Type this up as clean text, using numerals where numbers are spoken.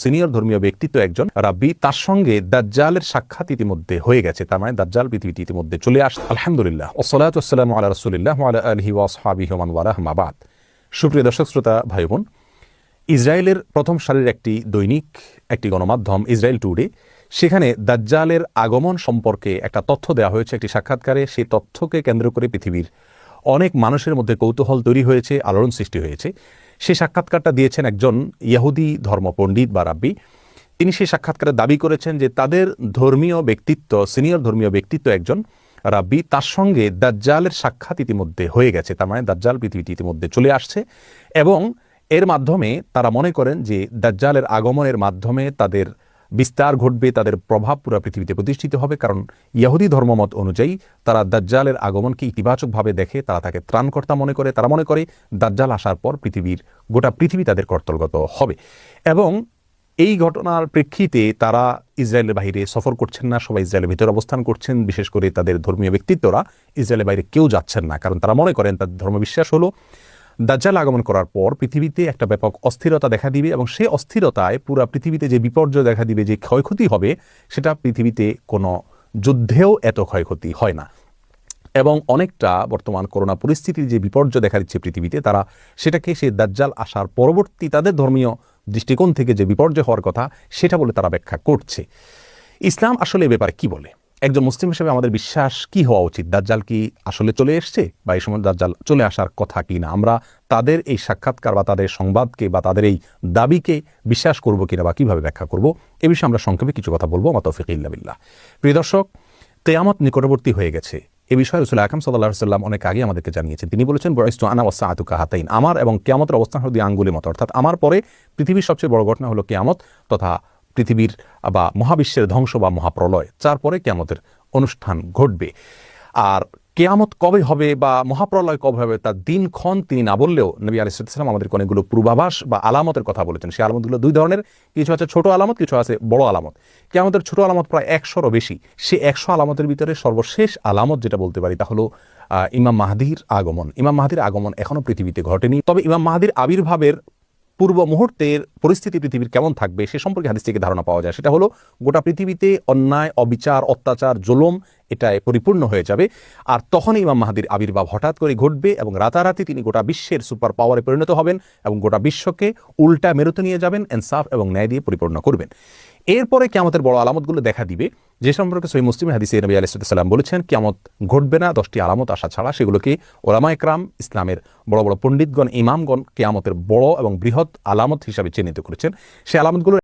Senior ধর্মীয় ব্যক্তিত্ব একজন রাব্বি, তার সঙ্গে দাজ্জালের সাক্ষাৎ ইতিমধ্যে হয়ে গেছে। তার মানে দাজ্জাল পৃথিবীতে ইতিমধ্যে চলে আসছে। আলহামদুলিল্লাহ, ওয়াসসালাতু ওয়াসসালামু আলা রাসূলিল্লাহ ওয়া আলা আলিহি ওয়া আসহাবিহি ওয়া মান ওয়ালাহ, মা বাদ। সুপ্রিয় দর্শক শ্রোতা ভাই বোন, ইসরায়েলের প্রথম সারির একটি দৈনিক, একটি গণমাধ্যম ইসরায়েল টুডে, সেখানে দাজ্জালের আগমন সম্পর্কে একটা তথ্য দেওয়া হয়েছে একটি সাক্ষাৎকারে। সেই তথ্যকে কেন্দ্র করে পৃথিবীর অনেক মানুষের মধ্যে কৌতূহল তৈরি হয়েছে, আলোড়ন সৃষ্টি হয়েছে। সেই সাক্ষাৎকারটা দিয়েছেন একজন ইহুদি ধর্ম পণ্ডিত বা রাব্বি। তিনি সেই সাক্ষাৎকারে দাবি করেছেন যে তাদের ধর্মীয় ব্যক্তিত্ব, সিনিয়র ধর্মীয় ব্যক্তিত্ব একজন রাব্বি, তার সঙ্গে দাজ্জালের সাক্ষাৎ ইতিমধ্যে হয়ে গেছে। তার মানে দাজ্জাল পৃথিবীতে ইতিমধ্যে চলে আসছে এবং এর মাধ্যমে তারা মনে করেন যে দাজ্জালের আগমনের মাধ্যমে তাদের বিস্তার ঘটবে, তাদের প্রভাব পুরো পৃথিবীতে প্রতিষ্ঠিত হবে। কারণ ইহুদি ধর্মমত অনুযায়ী তারা দাজ্জালের আগমনকে ইতিবাচকভাবে দেখে, তারা তাকে ত্রাণকর্তা মনে করে। তারা মনে করে দাজ্জাল আসার পর গোটা পৃথিবী তাদের কর্তলগত হবে। এবং এই ঘটনার প্রেক্ষিতে তারা ইসরায়েলের বাইরে সফর করছেন না, সবাই ইসরায়েলের ভিতরে অবস্থান করছেন। বিশেষ করে তাদের ধর্মীয় ব্যক্তিত্বরা ইসরায়েলের বাইরে কেউ যাচ্ছেন না, কারণ তারা মনে করেন তাদের ধর্মবিশ্বাস হলো দাজ্জাল আগমন করার পর পৃথিবীতে একটা ব্যাপক অস্থিরতা দেখা দিবে এবং সেই অস্থিরতায় পুরো পৃথিবীতে যে বিপর্যয় দেখা দিবে, যে ক্ষয়ক্ষতি হবে, সেটা পৃথিবীতে কোনো যুদ্ধেও এত ক্ষয়ক্ষতি হয় না। এবং অনেকটা বর্তমান করোনা পরিস্থিতির যে বিপর্যয় দেখা দিচ্ছে পৃথিবীতে, তারা সেটাকে সেই দাজ্জাল আসার পরবর্তী তাদের ধর্মীয় দৃষ্টিকোণ থেকে যে বিপর্যয় হওয়ার কথা সেটা বলে তারা ব্যাখ্যা করছে। ইসলাম আসলে এ ব্যাপারে কি বলে? একজন মুসলিম হিসেবে আমাদের বিশ্বাস কি হওয়া উচিত? দাজ্জাল কি আসলে চলে এসছে, বা এই সময় দাজ্জাল চলে আসার কথা কি না? আমরা তাদের এই সাক্ষাৎকার বা তাদের সংবাদকে বা তাদের এই দাবিকে বিশ্বাস করব কিনা বা কিভাবে ব্যাখ্যা করব, এ বিষয়ে আমরা সংক্ষেপে কিছু কথা বলবো। মা তৌফিক ইল্লা বিল্লাহ। প্রিয় দর্শক, কিয়ামত নিকটবর্তী হয়ে গেছে, এ বিষয়ে রাসূল আকরাম সাল্লাল্লাহু আলাইহি ওয়াসাল্লাম অনেক আগে আমাদেরকে জানিয়েছেন। তিনি বলেছেন, বুইস্তু আনা ওয়াস সাআতু কাহাতাইন, আমার এবং কিয়ামতের অবস্থান হলো দুই আঙ্গুলের মতো। অর্থাৎ আমার পরে পৃথিবীর সবচেয়ে বড় ঘটনা হলো কিয়ামত তথা পৃথিবীর বা মহাবিশ্বের ধ্বংস বা মহাপ্রলয়। তারপরে কিয়ামতের অনুষ্ঠান ঘটবে। আর কিয়ামত কবে হবে বা মহাপ্রলয় কবে হবে তার দিনক্ষণ তিনি না বললেও নবী আলাইহিস সালাম আমাদেরকে অনেকগুলো পূর্বাভাস বা আলামতের কথা বলেছেন। সেই আলামতগুলো দুই ধরনের, কিছু আছে ছোট আলামত, কিছু আছে বড় আলামত। কিয়ামতের ছোট আলামত প্রায় 100রও বেশি। সেই 100 আলামতের ভিতরে সর্বশেষ আলামত যেটা বলতে পারি তা হলো ইমাম মাহদির আগমন। ইমাম মাহদির আগমন এখনও পৃথিবীতে ঘটেনি, তবে ইমাম মাহদির আবির্ভাবের পূর্ব মুহূর্তের পরিস্থিতি পৃথিবীর কেমন থাকবে সে সম্পর্কে হাদিস থেকে ধারণা পাওয়া যায়। সেটা হলো গোটা পৃথিবীতে অন্যায়, অবিচার, অত্যাচার, জুলুম এটায় পরিপূর্ণ হয়ে যাবে। আর তখনই ইমাম মাহদির আবির্ভাব হঠাৎ করে ঘটবে এবং রাতারাতি তিনি গোটা বিশ্বের সুপার পাওয়ারে পরিণত হবেন এবং গোটা বিশ্বকে উল্টা মেরুতে নিয়ে যাবেন, ইনসাফ এবং ন্যায় দিয়ে পরিপূর্ণ করবেন। এরপরে কিয়ামতের বড় আলামতগুলো দেখা দিবে, যে সম্পর্কে সহিহ মুসলিম হাদিসে নবী আলাইহিস সালাম বলেছেন কিয়ামত ঘটবে না 10টি আলামত আসা ছাড়া। সেগুলোকে উলামায়ে কেরাম, ইসলামের বড় বড় পণ্ডিতগণ, ইমামগণ কিয়ামতের বড় এবং বৃহৎ আলামত হিসাবে চিহ্নিত করেছেন। সেই আলামতগুলো